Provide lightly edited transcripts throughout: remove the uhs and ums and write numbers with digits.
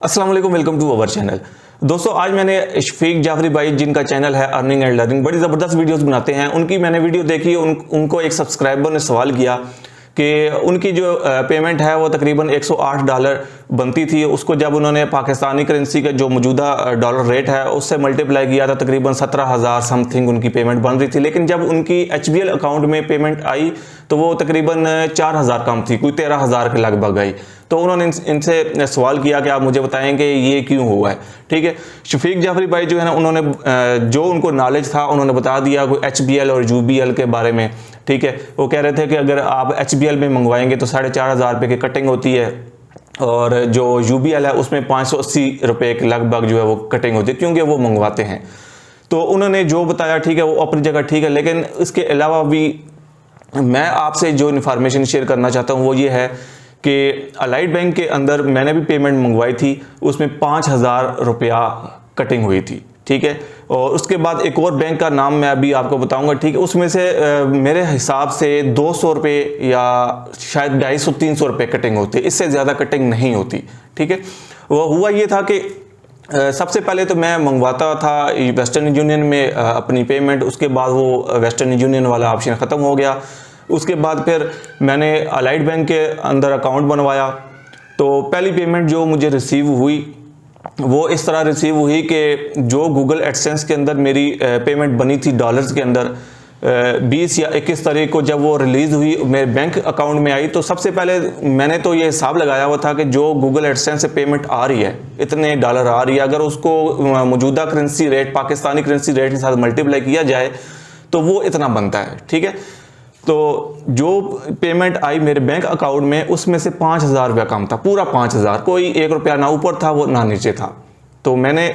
अस्सलाम वालेकुम, welcome to our channel. दोस्तों, आज मैंने शफीक जाफरी भाई जिनका चैनल है अर्निंग एंड लर्निंग, बड़ी ज़बरदस्त वीडियोस बनाते हैं, उनकी मैंने वीडियो देखी। उनको एक सब्सक्राइबर ने सवाल किया कि उनकी जो पेमेंट है वो तकरीबन $108 बनती थी। उसको जब उन्होंने पाकिस्तानी करेंसी का जो मौजूदा डॉलर रेट है उससे मल्टीप्लाई किया था, तकरीबन 17,000 समथिंग उनकी पेमेंट बन रही थी। लेकिन जब उनकी HBL अकाउंट में पेमेंट आई तो वो तकरीबन 4,000 कम थी, कोई 13,000 के लगभग आई। तो उन्होंने इनसे सवाल किया कि आप मुझे बताएं कि ये क्यों हुआ है। ठीक है, शफीक जाफरी भाई जो है ना, उन्होंने जो उनको नॉलेज था उन्होंने बता दिया कोई HBL और UBL के बारे में। ठीक है, वो कह रहे थे कि अगर आप HBL में मंगवाएंगे तो 4,500 रुपये की कटिंग होती है और जो UBL है उसमें 580 रुपये के लगभग जो है वो कटिंग होती है, क्योंकि वो मंगवाते हैं। तो उन्होंने जो बताया ठीक है, वो अपनी जगह ठीक है, लेकिन इसके अलावा भी मैं आपसे जो इन्फॉर्मेशन शेयर करना चाहता हूँ वो ये है कि अलाइड बैंक के अंदर मैंने भी पेमेंट मंगवाई थी, उसमें 5,000 रुपया कटिंग हुई थी। ठीक है, और उसके बाद एक और बैंक का नाम मैं अभी आपको बताऊंगा। ठीक है, उसमें से मेरे हिसाब से 200 रुपये या शायद 250-300 रुपये कटिंग होती है, इससे ज़्यादा कटिंग नहीं होती। ठीक है, वो हुआ ये था कि सबसे पहले तो मैं मंगवाता था वेस्टर्न यूनियन में अपनी पेमेंट, उसके बाद वो वेस्टर्न यूनियन वाला ऑप्शन ख़त्म हो गया। उसके बाद फिर मैंने अलाइड बैंक के अंदर अकाउंट बनवाया। तो पहली पेमेंट जो मुझे रिसीव हुई वो इस तरह रिसीव हुई कि जो गूगल एडसेंस के अंदर मेरी पेमेंट बनी थी डॉलर्स के अंदर 20 या 21 तारीख को जब वो रिलीज़ हुई मेरे बैंक अकाउंट में आई, तो सबसे पहले मैंने तो ये हिसाब लगाया हुआ था कि जो गूगल एडसेंस से पेमेंट आ रही है, इतने डॉलर आ रही है, अगर उसको मौजूदा currency rate Pakistani currency rate के साथ मल्टीप्लाई किया जाए तो वो इतना बनता है। ठीक है, तो जो पेमेंट आई मेरे बैंक अकाउंट में उसमें से 5,000 रुपया कम था, पूरा 5,000, कोई 1 रुपया ना ऊपर था वो ना नीचे था। तो मैंने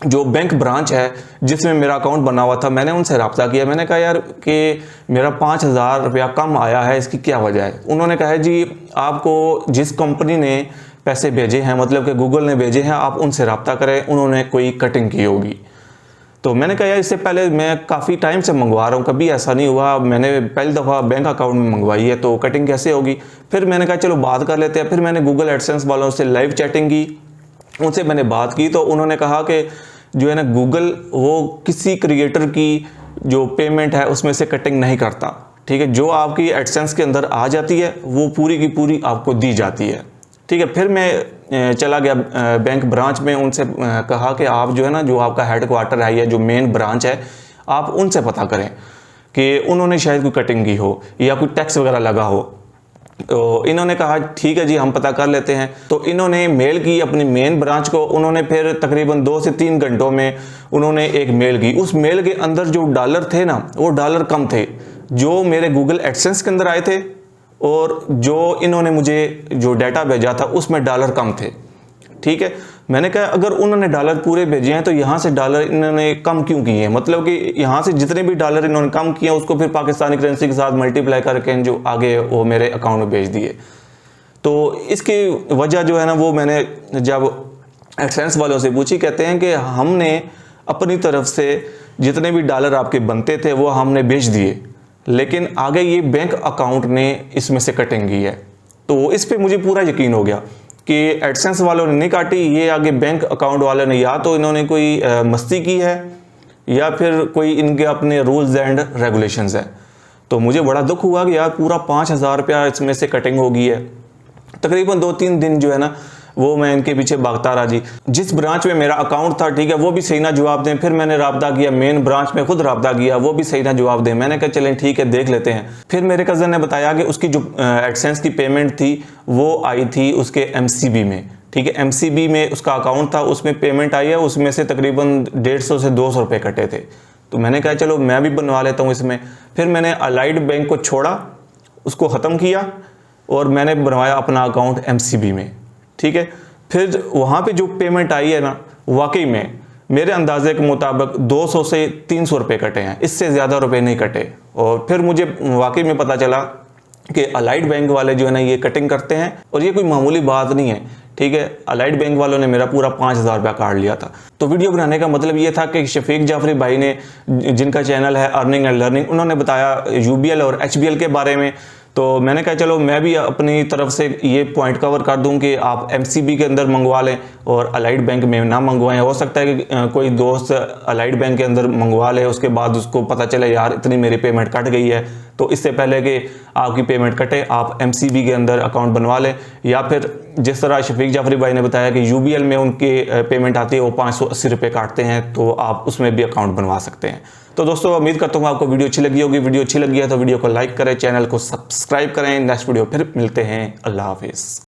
जो बैंक ब्रांच है जिसमें मेरा अकाउंट बना हुआ था, मैंने उनसे रब्ता किया। मैंने कहा यार कि मेरा 5,000 रुपया कम आया है, इसकी क्या वजह है। उन्होंने कहा जी आपको जिस कंपनी ने पैसे भेजे हैं, मतलब कि गूगल ने भेजे हैं, आप उनसे रब्ता करें, उन्होंने कोई कटिंग की होगी। तो मैंने कहा यार इससे पहले मैं काफ़ी टाइम से मंगवा रहा हूँ, कभी ऐसा नहीं हुआ, मैंने पहली दफ़ा बैंक अकाउंट में मंगवाई है, तो कटिंग कैसे होगी। फिर मैंने कहा चलो बात कर लेते हैं। फिर मैंने गूगल एडसेंस वालों से लाइव चैटिंग की, उनसे मैंने बात की, तो उन्होंने कहा कि जो है ना गूगल वो किसी क्रिएटर की जो पेमेंट है उसमें से कटिंग नहीं करता। ठीक है, जो आपकी एडसेंस के अंदर आ जाती है वो पूरी की पूरी आपको दी जाती है। ठीक है, फिर मैं चला गया बैंक ब्रांच में, उनसे कहा कि आप जो है ना, जो आपका हेड क्वार्टर है या जो मेन ब्रांच है, आप उनसे पता करें कि उन्होंने शायद कोई कटिंग की हो या कोई टैक्स वगैरह लगा हो। तो इन्होंने कहा ठीक है जी, हम पता कर लेते हैं। तो इन्होंने मेल की अपनी मेन ब्रांच को, उन्होंने फिर तकरीबन 2 से 3 घंटों में उन्होंने एक मेल की। उस मेल के अंदर जो डॉलर थे ना, वो डॉलर कम थे जो मेरे गूगल एडसेंस के अंदर आए थे, और जो इन्होंने मुझे जो डाटा भेजा था उसमें डॉलर कम थे। ठीक है, मैंने कहा अगर उन्होंने डॉलर पूरे भेजे हैं तो यहाँ से डॉलर इन्होंने कम क्यों किए हैं, मतलब कि यहाँ से जितने भी डॉलर इन्होंने कम किए हैं उसको फिर पाकिस्तानी करेंसी के साथ मल्टीप्लाई करके जो आगे वो मेरे अकाउंट में भेज दिए। तो इसकी वजह जो है ना, वो मैंने जब एडसेंस वालों से पूछी, कहते हैं कि हमने अपनी तरफ से जितने भी डॉलर आपके बनते थे वो हमने भेज दिए, लेकिन आगे ये बैंक अकाउंट ने इसमें से कटिंग की है। तो इस पे मुझे पूरा यकीन हो गया कि एडसेंस वालों ने नहीं काटी, ये आगे बैंक अकाउंट वालों ने या तो इन्होंने कोई मस्ती की है या फिर कोई इनके अपने रूल्स एंड रेगुलेशंस है। तो मुझे बड़ा दुख हुआ कि यार पूरा 5,000 रुपया इसमें से कटिंग हो गई है। तकरीबन 2-3 दिन जो है ना वो मैं इनके पीछे भागता रहा जी। जिस ब्रांच में मेरा अकाउंट था, ठीक है, वो भी सही ना जवाब दें। फिर मैंने रब्ता किया मेन ब्रांच में, खुद रब्ता किया, वो भी सही ना जवाब दें। मैंने कहा चलें ठीक है, देख लेते हैं। फिर मेरे कज़न ने बताया कि उसकी जो एडसेंस की पेमेंट थी वो आई थी उसके MCB में। ठीक है, MCB में उसका अकाउंट था, उसमें पेमेंट आई है, उसमें से तकरीबन 150 से 200 रुपये कटे थे। तो मैंने कहा चलो मैं भी बनवा लेता हूँ इसमें। फिर मैंने अलाइड बैंक को छोड़ा, उसको ख़त्म किया और मैंने बनवाया अपना अकाउंट MCB में। ठीक है, फिर वहाँ पे जो पेमेंट आई है ना, वाकई में मेरे अंदाजे के मुताबिक 200 से 300 रुपये कटे हैं, इससे ज़्यादा रुपए नहीं कटे। और फिर मुझे वाकई में पता चला कि अलाइड बैंक वाले जो है ना ये कटिंग करते हैं, और ये कोई मामूली बात नहीं है। ठीक है, अलाइड बैंक वालों ने मेरा पूरा 5,000 रुपया काट लिया था। तो वीडियो बनाने का मतलब ये था कि शफीक जाफरी भाई ने, जिनका चैनल है अर्निंग एंड लर्निंग, उन्होंने बताया UBL और HBL के बारे में। तो मैंने कहा चलो मैं भी अपनी तरफ से ये पॉइंट कवर कर दूं कि आप एमसीबी के अंदर मंगवा लें और अलाइड बैंक में ना मंगवाएं। हो सकता है कि कोई दोस्त अलाइड बैंक के अंदर मंगवा ले, उसके बाद उसको पता चले यार इतनी मेरी पेमेंट कट गई है, तो इससे पहले कि आपकी पेमेंट कटे आप एमसीबी के अंदर अकाउंट बनवा लें। या फिर जिस तरह शफीक जाफरी भाई ने बताया कि यूबीएल में उनकी पेमेंट आती है, वो 580 रुपये काटते हैं, तो आप उसमें भी अकाउंट बनवा सकते हैं। तो दोस्तों उम्मीद करता हूँ आपको वीडियो अच्छी लगी होगी। वीडियो अच्छी लगी है तो वीडियो को लाइक करें, चैनल को सब्सक्राइब करें। नेक्स्ट वीडियो फिर मिलते हैं। अल्लाह हाफिज़।